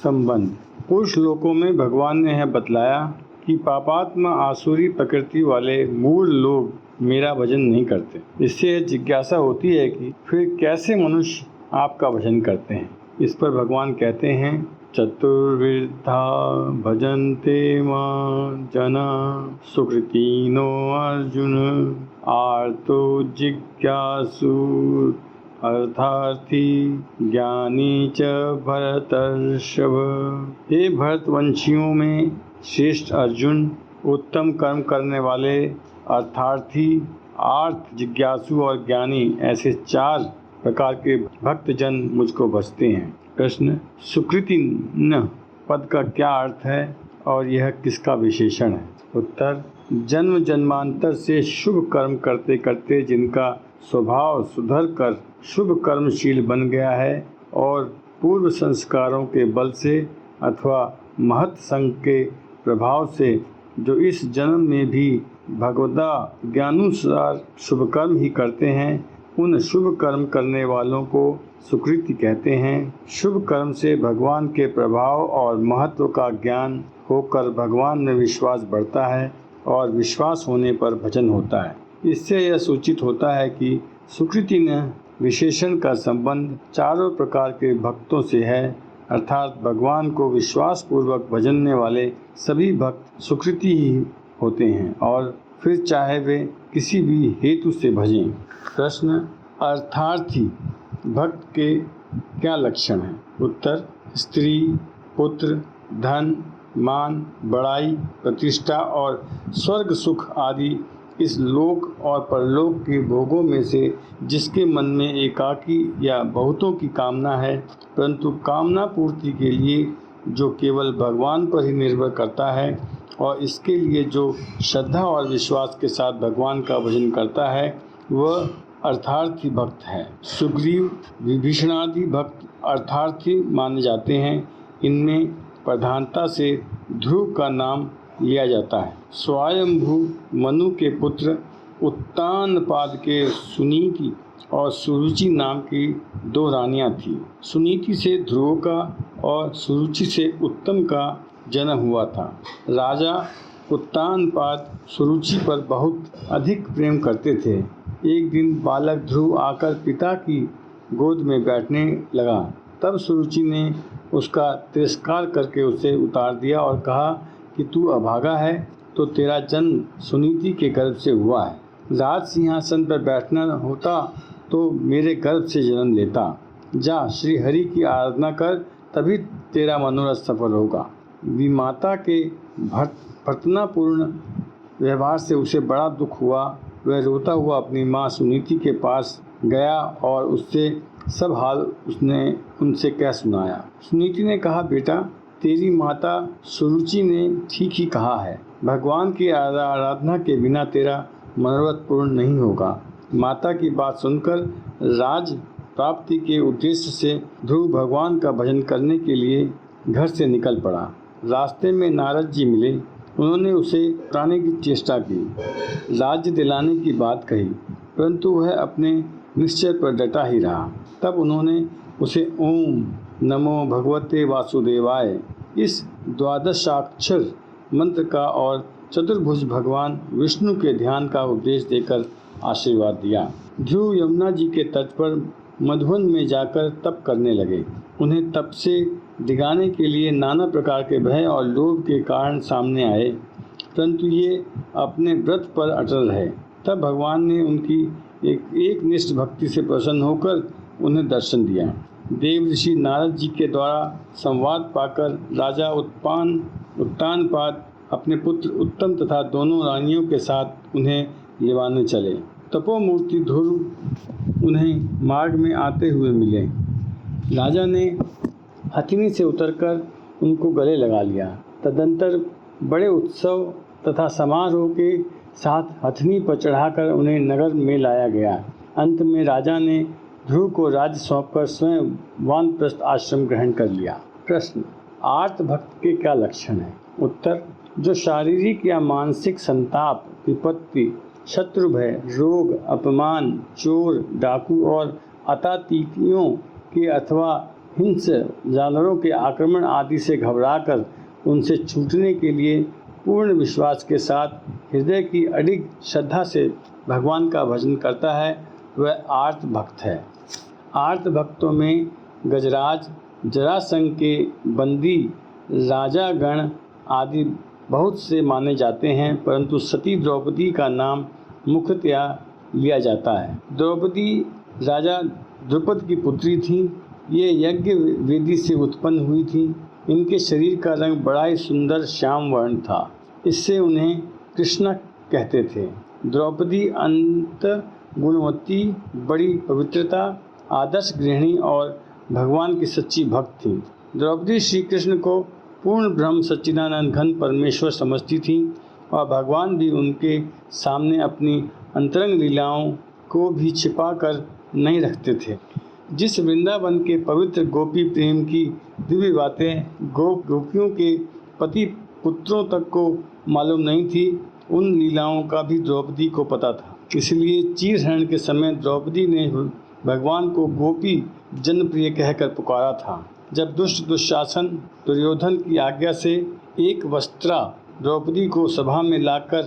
संबंध। पुरुष लोकों में भगवान ने यह बतलाया कि पापात्मा आसुरी प्रकृति वाले मूल लोग मेरा भजन नहीं करते। इससे जिज्ञासा होती है कि फिर कैसे मनुष्य आपका भजन करते हैं। इस पर भगवान कहते हैं, चतुर्विधा भजन्ते मां जना सुकृतिनो अर्जुन आर्तो जिज्ञासु अर्थार्थी ज्ञानी च भरतर्षभ। हे भरतवंशियों में श्रेष्ठ अर्जुन, उत्तम कर्म करने वाले, अर्थार्थी, आर्थ, जिज्ञासु और ज्ञानी, ऐसे 4 प्रकार के भक्तजन मुझको भजते हैं। प्रश्न, सुकृति न पद का क्या अर्थ है और यह किसका विशेषण है? उत्तर, जन्म जन्मांतर से शुभ कर्म करते करते जिनका स्वभाव सुधर कर शुभ कर्मशील बन गया है और पूर्व संस्कारों के बल से अथवा महत् संग के प्रभाव से जो इस जन्म में भी भगवदा ज्ञानुसार शुभ कर्म ही करते हैं, उन शुभ कर्म करने वालों को सुकृति कहते हैं। शुभ कर्म से भगवान के प्रभाव और महत्व का ज्ञान होकर भगवान में विश्वास बढ़ता है और विश्वास होने पर भजन होता है। इससे यह सूचित होता है कि सुकृति न विशेषण का संबंध 4 प्रकार के भक्तों से है, अर्थात भगवान को विश्वास पूर्वक भजनने वाले सभी भक्त सुकृति ही होते हैं और फिर चाहे वे किसी भी हेतु से भजें। प्रश्न, अर्थार्थी भक्त के क्या लक्षण हैं? उत्तर, स्त्री, पुत्र, धन, मान, बड़ाई, प्रतिष्ठा और स्वर्ग सुख आदि इस लोक और परलोक के भोगों में से जिसके मन में एकाकी या बहुतों की कामना है, परंतु कामना पूर्ति के लिए जो केवल भगवान पर ही निर्भर करता है और इसके लिए जो श्रद्धा और विश्वास के साथ भगवान का भजन करता है, वह अर्थार्थी भक्त है। सुग्रीव, विभीषण आदि भक्त अर्थार्थी माने जाते हैं। इनमें प्रधानता से ध्रुव का नाम लिया जाता है। स्वयंभू मनु के पुत्र उत्तानपाद के सुनीति और सुरुचि नाम की 2 रानियां थीं। सुनीति से ध्रुव का और सुरुचि से उत्तम का जन्म हुआ था। राजा उत्तानपाद सुरुचि पर बहुत अधिक प्रेम करते थे। एक दिन बालक ध्रुव आकर पिता की गोद में बैठने लगा। तब सुरुचि ने उसका तिरस्कार करके उसे उतार दिया और कहा कि तू अभागा है तो तेरा जन्म सुनीति के गर्भ से हुआ है। राज सिंहासन पर बैठना होता तो मेरे गर्भ से जन्म लेता। जा श्री हरि की आराधना कर, तभी तेरा मनोरथ सफल होगा। विमाता के भर्तनापूर्ण व्यवहार से उसे बड़ा दुख हुआ। वह रोता हुआ अपनी माँ सुनीति के पास गया और उससे सब हाल उसने उनसे कह सुनाया। सुनीति ने कहा, बेटा, तेरी माता सुरुचि ने ठीक ही कहा है। भगवान की आराधना के बिना तेरा मनोरथ पूर्ण नहीं होगा। माता की बात सुनकर राज प्राप्ति के उद्देश्य से ध्रुव भगवान का भजन करने के लिए घर से निकल पड़ा। रास्ते में नारद जी मिले। उन्होंने उसे उतारने की चेष्टा की, राज्य दिलाने की बात कही, परंतु वह अपने निश्चय पर डटा ही रहा। तब उन्होंने उसे ओम नमो भगवते वासुदेवाय इस 12 मंत्र का और चतुर्भुज भगवान विष्णु के ध्यान का उपदेश देकर आशीर्वाद दिया। ध्रुव यमुना जी के तट पर मधुवन में जाकर तप करने लगे। उन्हें तप से डिगाने के लिए नाना प्रकार के भय और लोभ के कारण सामने आए, परंतु ये अपने व्रत पर अटल रहे। तब भगवान ने उनकी एक निष्ठ भक्ति से प्रसन्न होकर उन्हें दर्शन दिया। देव ऋषि नारद जी के द्वारा संवाद पाकर राजा उत्तानपाद अपने पुत्र उत्तम तथा दोनों रानियों के साथ उन्हें लेवाने चले। तपोमूर्ति ध्रुव उन्हें मार्ग में आते हुए मिले। राजा ने हथिनी से उतरकर उनको गले लगा लिया। तदंतर बड़े उत्सव तथा समारोह के साथ हथिनी पर चढ़ाकर उन्हें नगर में लाया गया। अंत में राजा ने ध्रुव को राज्य सौंपकर स्वयं वानप्रस्थ आश्रम ग्रहण कर लिया। प्रश्न, आर्त भक्त के क्या लक्षण हैं? उत्तर, जो शारीरिक या मानसिक संताप, विपत्ति, शत्रु भय, रोग, अपमान, चोर, डाकू और अतातीतियों के अथवा हिंस जानवरों के आक्रमण आदि से घबराकर उनसे छूटने के लिए पूर्ण विश्वास के साथ हृदय की अडिग श्रद्धा से भगवान का भजन करता है, वह आर्त भक्त है। आर्त भक्तों में गजराज, जरासंध के बंदी, राजा गण आदि बहुत से माने जाते हैं, परंतु सती द्रौपदी का नाम मुख्यतया लिया जाता है। द्रौपदी राजा द्रुपद की पुत्री थी। ये यज्ञ वेदी से उत्पन्न हुई थी। इनके शरीर का रंग बड़ा ही सुंदर श्याम वर्ण था, इससे उन्हें कृष्णा कहते थे। द्रौपदी अंत गुणवती, बड़ी पवित्रता, आदर्श गृहिणी और भगवान की सच्ची भक्त थी। द्रौपदी श्री कृष्ण को पूर्ण ब्रह्म सच्चिदानंद घन परमेश्वर समझती थी और भगवान भी उनके सामने अपनी अंतरंग लीलाओं को भी छिपा कर नहीं रखते थे। जिस वृंदावन के पवित्र गोपी प्रेम की दिव्य बातें गोपियों के पति पुत्रों तक को मालूम नहीं थी, उन लीलाओं का भी द्रौपदी को पता था। इसलिए चीरहरण के समय द्रौपदी ने भगवान को गोपी जनप्रिय कहकर पुकारा था। जब दुष्ट दुशासन दुर्योधन की आज्ञा से एक वस्त्रा द्रौपदी को सभा में लाकर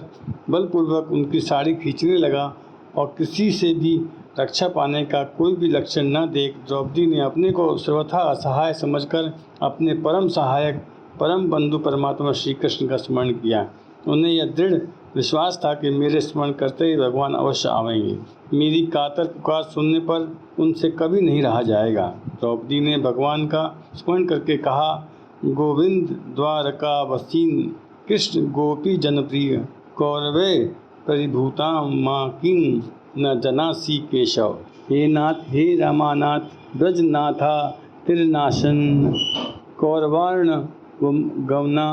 बलपूर्वक उनकी साड़ी खींचने लगा और किसी से भी रक्षा पाने का कोई भी लक्षण न देख द्रौपदी ने अपने को सर्वथा असहाय समझकर अपने परम सहायक परम बंधु परमात्मा श्री कृष्ण का स्मरण किया। उन्हें यह दृढ़ विश्वास था कि मेरे स्मरण करते ही भगवान अवश्य आवेंगे। मेरी कातर पुकार सुनने पर उनसे कभी नहीं रहा जाएगा। द्रौपदी ने भगवान का स्मरण करके कहा, गोविंद द्वारका वसीन कृष्ण गोपी जनप्रिय, कौरवे परिभूता माँ किंग न जनासी केशव। हे नाथ, हे रामानाथ, ब्रजनाथा तिरनाशन, कौरवार्ण गवना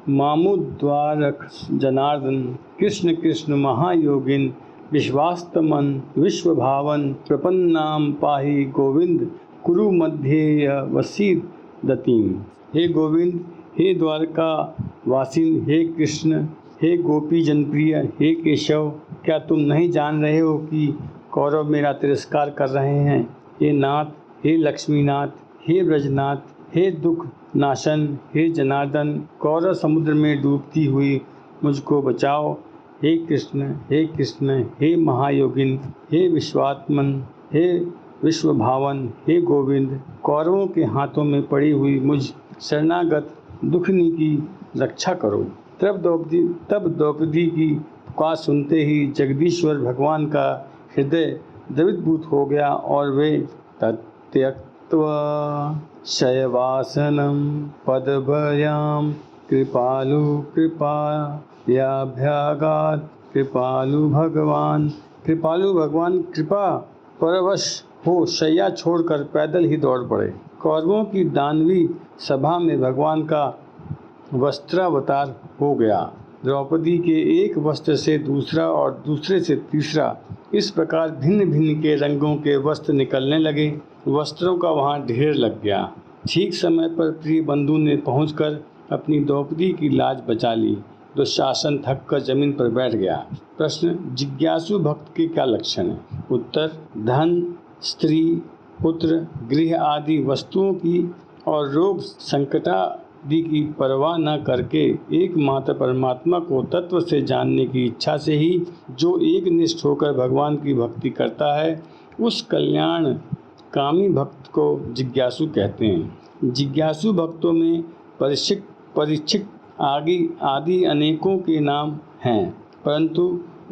मामुद्वारक जनार्दन, कृष्ण कृष्ण महायोगिन विश्वास्तमन विश्वभावन, प्रपन्नाम पाहि गोविंद कुरु मध्य वसीदतीम। हे गोविंद, हे द्वारका वासिन, हे कृष्ण, हे गोपी जनप्रिय, हे केशव, क्या तुम नहीं जान रहे हो कि कौरव मेरा तिरस्कार कर रहे हैं? हे नाथ, हे लक्ष्मीनाथ, हे ब्रजनाथ, हे दुख नाशन, हे जनार्दन, कौरव समुद्र में डूबती हुई मुझको बचाओ। हे कृष्ण, हे कृष्ण, हे महायोगिन, हे विश्वात्मन, हे विश्वभावन, हे गोविंद, कौरवों के हाथों में पड़ी हुई मुझ शरणागत दुखनी की रक्षा करो। तब द्रौपदी की पुकार सुनते ही जगदीश्वर भगवान का हृदय द्रवितभूत हो गया और वे त्यक्त्वा शयवासनम पदभयाम कृपालु कृपायाभ्यागात कृपालु भगवान कृपा परवश हो शैया छोड़कर पैदल ही दौड़ पड़े। कौरवों की दानवी सभा में भगवान का वस्त्रावतार हो गया। द्रौपदी के एक वस्त्र से दूसरा और दूसरे से तीसरा इस प्रकार भिन्न भिन्न के रंगों के वस्त्र निकलने लगे। वस्त्रों का वहाँ ढेर लग गया। ठीक समय पर प्रिय बंधु ने पहुंचकर अपनी द्रौपदी की लाज बचा ली। दुशासन थक कर जमीन पर बैठ गया। प्रश्न, जिज्ञासु भक्त के क्या लक्षण है? उत्तर, धन, स्त्री, पुत्र, गृह आदि वस्तुओं की और रोग संकटादि की परवाह न करके एकमात्र परमात्मा को तत्व से जानने की इच्छा से ही जो एक निष्ठ होकर भगवान की भक्ति करता है, उस कल्याण कामी भक्त को जिज्ञासु कहते हैं। जिज्ञासु भक्तों में परीक्षित आदि अनेकों के नाम हैं, परंतु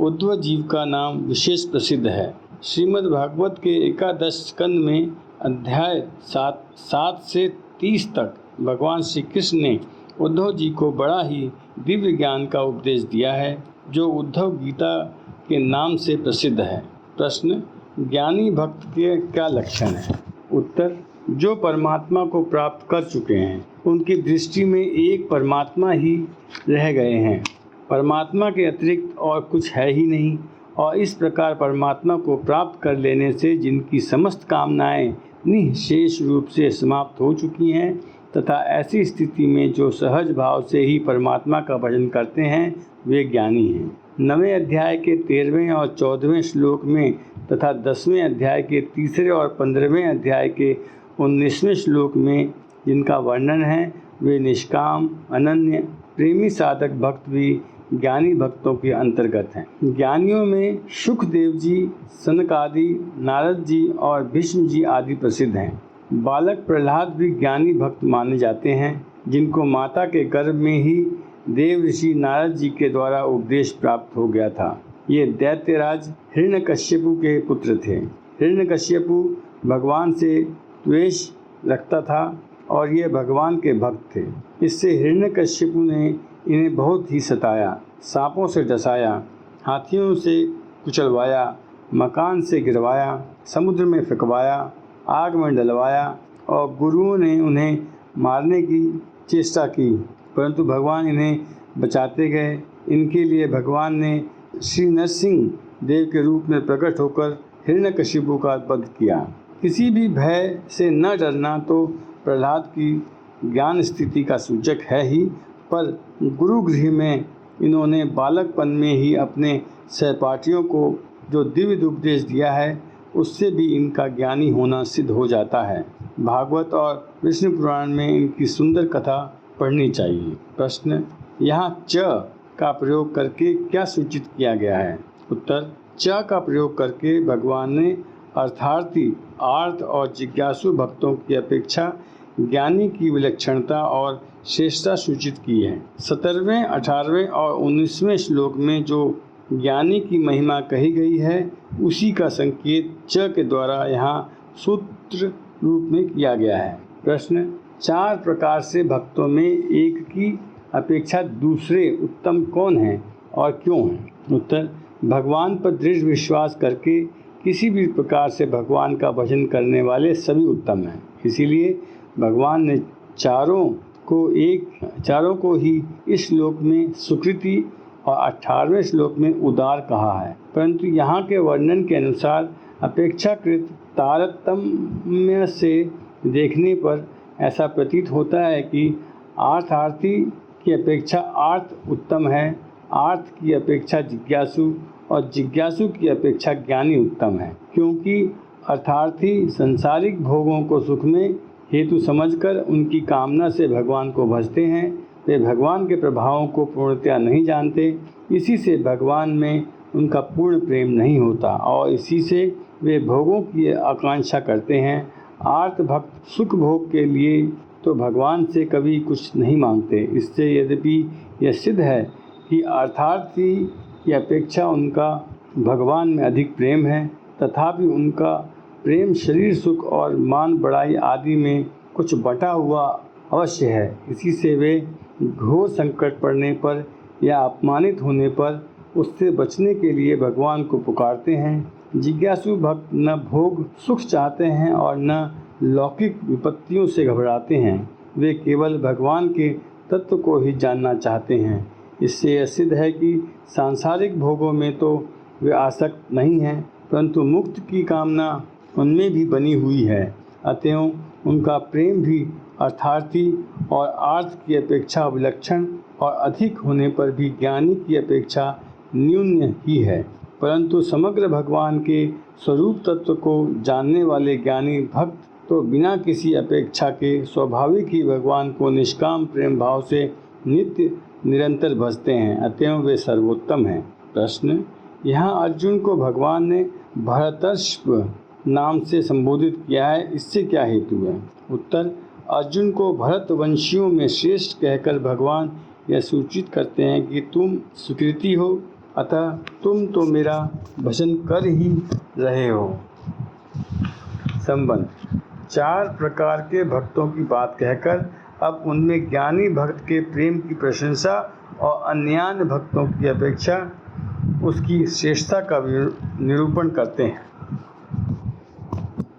उद्धव जीव का नाम विशेष प्रसिद्ध है। श्रीमद् भागवत के एकादश स्कंद में अध्याय 7 से 30 तक भगवान श्री कृष्ण ने उद्धव जी को बड़ा ही दिव्य ज्ञान का उपदेश दिया है, जो उद्धव गीता के नाम से प्रसिद्ध है। प्रश्न, ज्ञानी भक्त के क्या लक्षण हैं? उत्तर, जो परमात्मा को प्राप्त कर चुके हैं, उनकी दृष्टि में एक परमात्मा ही रह गए हैं। परमात्मा के अतिरिक्त और कुछ है ही नहीं, और इस प्रकार परमात्मा को प्राप्त कर लेने से जिनकी समस्त कामनाएं निःशेष रूप से समाप्त हो चुकी हैं, तथा ऐसी स्थिति में जो सहज भाव से ही परमात्मा का भजन करते हैं, वे ज्ञानी हैं। 9वें अध्याय के 13वें और 14वें श्लोक में तथा 10वें अध्याय के 3 और 15वें अध्याय के 19वें श्लोक में जिनका वर्णन है वे निष्काम, अनन्य, प्रेमी साधक भक्त भी ज्ञानी भक्तों के अंतर्गत हैं। ज्ञानियों में शुकदेव जी, सनक आदि, नारद जी और भीष्म जी आदि प्रसिद्ध हैं। बालक प्रहलाद भी ज्ञानी भक्त माने जाते हैं, जिनको माता के गर्भ में ही देव ऋषि नारद जी के द्वारा उपदेश प्राप्त हो गया था। ये दैत्यराज हिरण्यकश्यपु के पुत्र थे। हिरण्यकश्यपु भगवान से द्वेष रखता था और ये भगवान के भक्त थे। इससे हिरण्यकश्यपु ने इन्हें बहुत ही सताया, सांपों से डसाया, हाथियों से कुचलवाया, मकान से गिरवाया, समुद्र में फेंकवाया, आग में डलवाया और गुरुओं ने उन्हें मारने की चेष्टा की, परंतु भगवान इन्हें बचाते गए। इनके लिए भगवान ने श्री नरसिंह देव के रूप में प्रकट होकर हिरण्यकश्यपु का वध किया। किसी भी भय से न डरना तो प्रहलाद की ज्ञान स्थिति का सूचक है ही, पर गुरुगृह में इन्होंने बालकपन में ही अपने सहपाठियों को जो दिव्य उपदेश दिया है उससे भी इनका ज्ञानी होना सिद्ध हो जाता है। भागवत और विष्णु पुराण में इनकी सुंदर कथा पढ़नी चाहिए। प्रश्न, यहाँ च का प्रयोग करके क्या सूचित किया गया है? उत्तर, च का प्रयोग करके भगवान ने अर्थार्थी, आर्त और जिज्ञासु भक्तों की अपेक्षा ज्ञानी की विलक्षणता और श्रेष्ठता सूचित की है। 17वें, 18वें और 19वें श्लोक में जो ज्ञानी की महिमा कही गई है उसी का संकेत च के द्वारा यहाँ सूत्र रूप में किया गया है। प्रश्न, 4 प्रकार से भक्तों में एक की अपेक्षा दूसरे उत्तम कौन हैं और क्यों हैं? उत्तर, भगवान पर दृढ़ विश्वास करके किसी भी प्रकार से भगवान का भजन करने वाले सभी उत्तम हैं। इसीलिए भगवान ने चारों को ही इस श्लोक में सुकृति और 18वें श्लोक में उदार कहा है, परंतु यहाँ के वर्णन के अनुसार अपेक्षाकृत तारतम्य से देखने पर ऐसा प्रतीत होता है कि अर्थार्थी की अपेक्षा आर्त उत्तम है, आर्त की अपेक्षा जिज्ञासु और जिज्ञासु की अपेक्षा ज्ञानी उत्तम है। क्योंकि अर्थार्थी सांसारिक भोगों को सुख में हेतु समझकर उनकी कामना से भगवान को भजते हैं, वे भगवान के प्रभावों को पूर्णतया नहीं जानते, इसी से भगवान में उनका पूर्ण प्रेम नहीं होता और इसी से वे भोगों की आकांक्षा करते हैं। आर्त भक्त सुख भोग के लिए तो भगवान से कभी कुछ नहीं मांगते। इससे यद्यपि यह सिद्ध है कि अर्थार्थी की अपेक्षा उनका भगवान में अधिक प्रेम है, तथापि उनका प्रेम शरीर सुख और मान बढ़ाई आदि में कुछ बटा हुआ अवश्य है। इसी से वे घोर संकट पड़ने पर या अपमानित होने पर उससे बचने के लिए भगवान को पुकारते हैं। जिज्ञासु भक्त न भोग सुख चाहते हैं और न लौकिक विपत्तियों से घबराते हैं, वे केवल भगवान के तत्व को ही जानना चाहते हैं। इससे यह सिद्ध है कि सांसारिक भोगों में तो वे आसक्त नहीं हैं, परंतु मुक्त की कामना उनमें भी बनी हुई है। अतएव उनका प्रेम भी अर्थार्थी और आर्त की अपेक्षा विलक्षण और अधिक होने पर भी ज्ञानी की अपेक्षा न्यून ही है। परंतु समग्र भगवान के स्वरूप तत्व को जानने वाले ज्ञानी भक्त तो बिना किसी अपेक्षा के स्वाभाविक ही भगवान को निष्काम प्रेम भाव से नित्य निरंतर भजते हैं, अतएव वे सर्वोत्तम हैं। प्रश्न, यहाँ अर्जुन को भगवान ने भरतर्षभ नाम से संबोधित किया है, इससे क्या हेतु है? उत्तर, अर्जुन को भरतवंशियों में श्रेष्ठ कहकर भगवान यह सूचित करते हैं कि तुम सुकृति हो, अतः तुम तो मेरा भजन कर ही रहे हो। संबंध, 4 प्रकार के भक्तों की बात कहकर अब उनमें ज्ञानी भक्त के प्रेम की प्रशंसा और अन्यान्य भक्तों की अपेक्षा उसकी श्रेष्ठता का निरूपण करते हैं।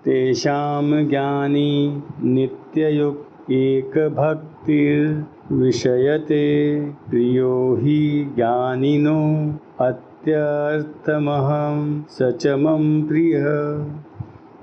तेषाम ज्ञानी नित्ययुक्त एक भक्तिर विषयते प्रियो ही ज्ञानिनो अत्यर्थमहं सचमं प्रिय।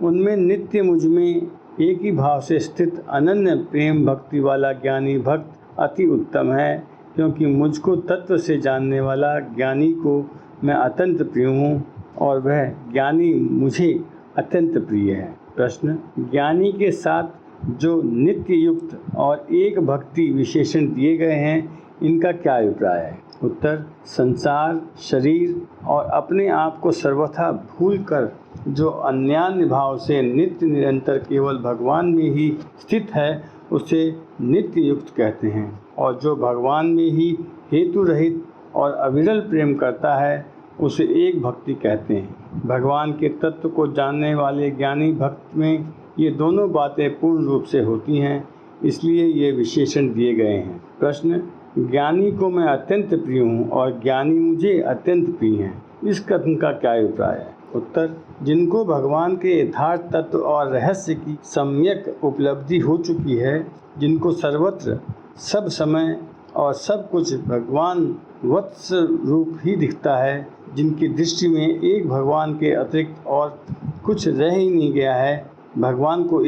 उनमें नित्य मुझ में एक ही भाव से स्थित अनन्य प्रेम भक्ति वाला ज्ञानी भक्त अति उत्तम है, क्योंकि मुझको तत्व से जानने वाला ज्ञानी को मैं अत्यंत प्रिय हूँ और वह ज्ञानी मुझे अत्यंत प्रिय है। प्रश्न, ज्ञानी के साथ जो नित्य युक्त और एक भक्ति विशेषण दिए गए हैं, इनका क्या अभिप्राय है? उत्तर, संसार, शरीर और अपने आप को सर्वथा भूलकर जो अन्यान्य भाव से नित्य निरंतर केवल भगवान में ही स्थित है, उसे नित्य युक्त कहते हैं। और जो भगवान में ही हेतु रहित और अविरल प्रेम करता है, उसे एक भक्ति कहते हैं। भगवान के तत्व को जानने वाले ज्ञानी भक्त में ये दोनों बातें पूर्ण रूप से होती हैं, इसलिए ये विशेषण दिए गए हैं। प्रश्न, ज्ञानी को मैं अत्यंत प्रिय हूँ और ज्ञानी मुझे अत्यंत प्रिय हैं, इस कथन का क्या अभिप्राय है? उत्तर, जिनको भगवान के यथार्थ तत्व और रहस्य की सम्यक उपलब्धि हो चुकी है, जिनको सर्वत्र सब समय और सब कुछ भगवान वत्स रूप ही दिखता है, जिनकी दृष्टि में एक भगवान के अतिरिक्त और कुछ रह ही नहीं गया है, भगवान को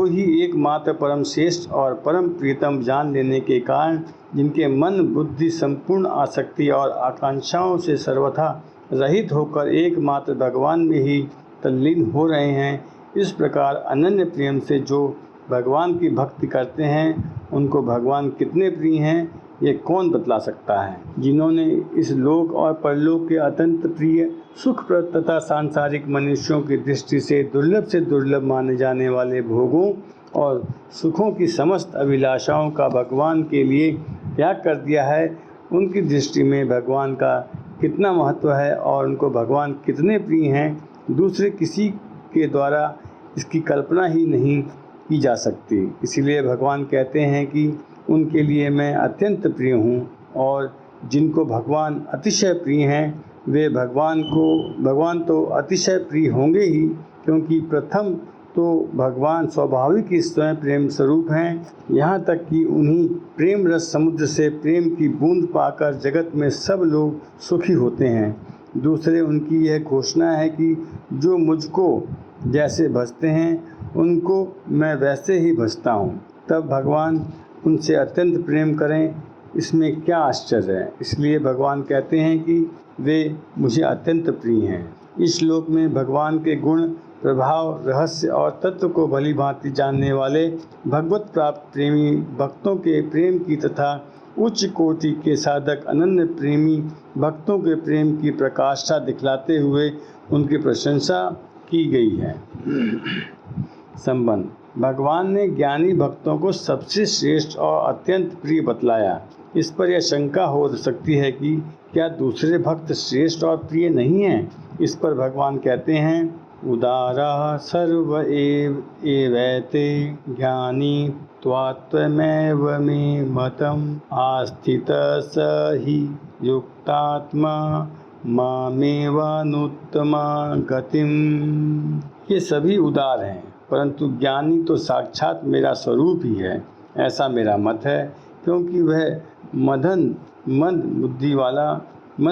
ही एकमात्र परम श्रेष्ठ और परम प्रियतम जान लेने के कारण, जिनके मन बुद्धि संपूर्ण आसक्ति और आकांक्षाओं से सर्वथा रहित होकर एकमात्र भगवान में ही तल्लीन हो रहे हैं, इस प्रकार अनन्य प्रेम से जो भगवान की भक्ति करते हैं, उनको भगवान कितने प्रिय हैं, ये कौन बतला सकता है? जिन्होंने इस लोक और परलोक के अत्यंत प्रिय सुखप्रद तथा सांसारिक मनुष्यों की दृष्टि से दुर्लभ माने जाने वाले भोगों और सुखों की समस्त अभिलाषाओं का भगवान के लिए त्याग कर दिया है, उनकी दृष्टि में भगवान का कितना महत्व है और उनको भगवान कितने प्रिय हैं, दूसरे किसी के द्वारा इसकी कल्पना ही नहीं की जा सकती। इसीलिए भगवान कहते हैं कि उनके लिए मैं अत्यंत प्रिय हूँ, और जिनको भगवान अतिशय प्रिय हैं, वे भगवान तो अतिशय प्रिय होंगे ही, क्योंकि प्रथम तो भगवान स्वाभाविक ही स्वयं प्रेम स्वरूप हैं। यहाँ तक कि उन्हीं प्रेम रस समुद्र से प्रेम की बूंद पाकर जगत में सब लोग सुखी होते हैं। दूसरे, उनकी यह घोषणा है कि जो मुझको जैसे भजते हैं, उनको मैं वैसे ही भजता हूँ। तब भगवान उनसे अत्यंत प्रेम करें, इसमें क्या आश्चर्य है? इसलिए भगवान कहते हैं कि वे मुझे अत्यंत प्रिय हैं। इस श्लोक में भगवान के गुण, प्रभाव, रहस्य और तत्व को भली भांति जानने वाले भगवत प्राप्त प्रेमी भक्तों के प्रेम की तथा उच्च कोटि के साधक अनन्य प्रेमी भक्तों के प्रेम की प्रकाष्ठा दिखलाते हुए उनकी प्रशंसा की गई है। संबंध, भगवान ने ज्ञानी भक्तों को सबसे श्रेष्ठ और अत्यंत प्रिय बतलाया। इस पर यह शंका हो सकती है कि क्या दूसरे भक्त श्रेष्ठ और प्रिय नहीं हैं? इस पर भगवान कहते हैं, उदारा सर्व एवैते ज्ञानी त्वात्मैव मे मतम आस्थित स हि युक्तात्मा मामेवानुत्तमा गतिम। ये सभी उदार हैं, परंतु ज्ञानी तो साक्षात मेरा स्वरूप ही है, ऐसा मेरा मत है, क्योंकि वह मन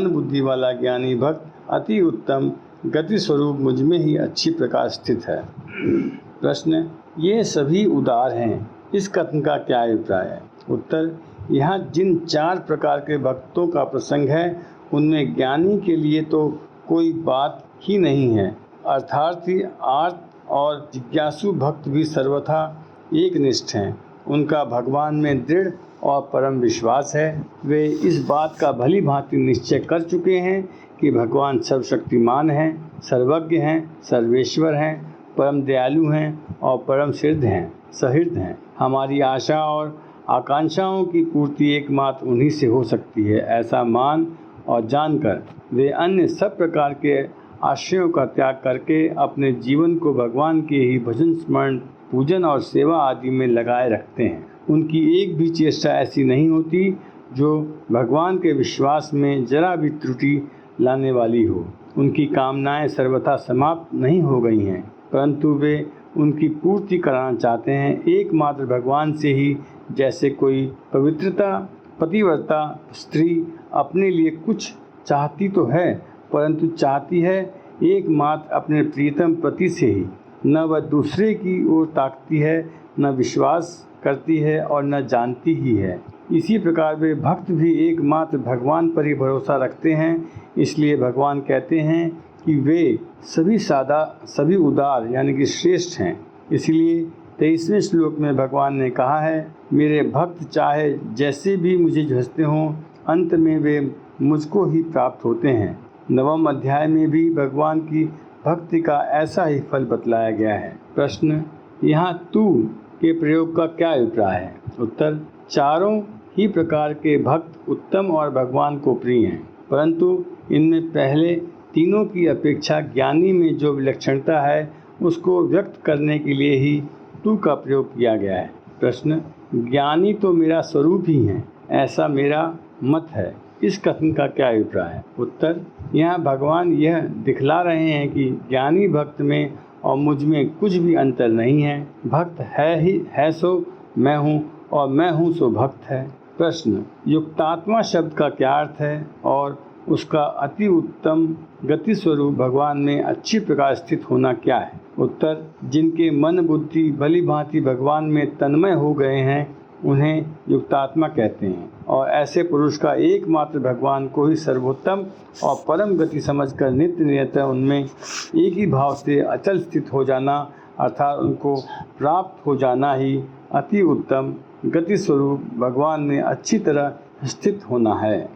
बुद्धि वाला ज्ञानी भक्त अति उत्तम गति स्वरूप मुझ में ही अच्छी प्रकार स्थित है। प्रश्न, ये सभी उदार हैं, इस कथन का क्या अभिप्राय है? उत्तर, यहाँ जिन 4 प्रकार के भक्तों का प्रसंग है, उनमें ज्ञानी के लिए तो कोई बात ही नहीं है। अर्थार्थी, आर्त और जिज्ञासु भक्त भी सर्वथा एकनिष्ठ हैं। उनका भगवान में दृढ़ और परम विश्वास है। वे इस बात का भली भांति निश्चय कर चुके हैं कि भगवान सर्वशक्तिमान हैं, सर्वज्ञ हैं, सर्वेश्वर हैं, परम दयालु हैं और परम सहृदय हैं। हमारी आशा और आकांक्षाओं की पूर्ति एकमात्र उन्हीं से हो सकती है। ऐसा मान और जानकर वे अन्य सब प्रकार के आश्रयों का त्याग करके अपने जीवन को भगवान के ही भजन, स्मरण, पूजन और सेवा आदि में लगाए रखते हैं। उनकी एक भी चेष्टा ऐसी नहीं होती जो भगवान के विश्वास में जरा भी त्रुटि लाने वाली हो। उनकी कामनाएं सर्वथा समाप्त नहीं हो गई हैं, परंतु वे उनकी पूर्ति कराना चाहते हैं एकमात्र भगवान से ही। जैसे कोई पतिव्रता स्त्री अपने लिए कुछ चाहती तो है, परंतु चाहती है एकमात्र अपने प्रियतम पति से ही। न वह दूसरे की ओर ताकती है, न विश्वास करती है और न जानती ही है। इसी प्रकार वे भक्त भी एकमात्र भगवान पर ही भरोसा रखते हैं। इसलिए भगवान कहते हैं कि वे सभी उदार यानी कि श्रेष्ठ हैं। इसलिए 23वें श्लोक में भगवान ने कहा है, मेरे भक्त चाहे जैसे भी मुझे झंसते हों, अंत में वे मुझको ही प्राप्त होते हैं। 9वें अध्याय में भी भगवान की भक्ति का ऐसा ही फल बतलाया गया है। प्रश्न, यहाँ तू के प्रयोग का क्या अभिप्राय है? उत्तर, चारों ही प्रकार के भक्त उत्तम और भगवान को प्रिय हैं, परंतु इनमें पहले तीनों की अपेक्षा ज्ञानी में जो विलक्षणता है उसको व्यक्त करने के लिए ही तू का प्रयोग किया गया है। प्रश्न, ज्ञानी तो मेरा स्वरूप ही है, ऐसा मेरा मत है, इस कथन का क्या अभिप्राय है? उत्तर, यहाँ भगवान यह दिखला रहे हैं कि ज्ञानी भक्त में और मुझ में कुछ भी अंतर नहीं है। भक्त है सो मैं हूँ और मैं हूँ सो भक्त है। प्रश्न, युक्तात्मा शब्द का क्या अर्थ है और उसका अति उत्तम गति स्वरूप भगवान में अच्छी प्रकार स्थित होना क्या है? उत्तर, जिनके मन बुद्धि भली भांति भगवान में तन्मय हो गए हैं उन्हें युक्तात्मा कहते हैं, और ऐसे पुरुष का एकमात्र भगवान को ही सर्वोत्तम और परम गति समझकर नित्य निरंतर उनमें एक ही भाव से अचल स्थित हो जाना अर्थात उनको प्राप्त हो जाना ही अति उत्तम गति स्वरूप भगवान में अच्छी तरह स्थित होना है।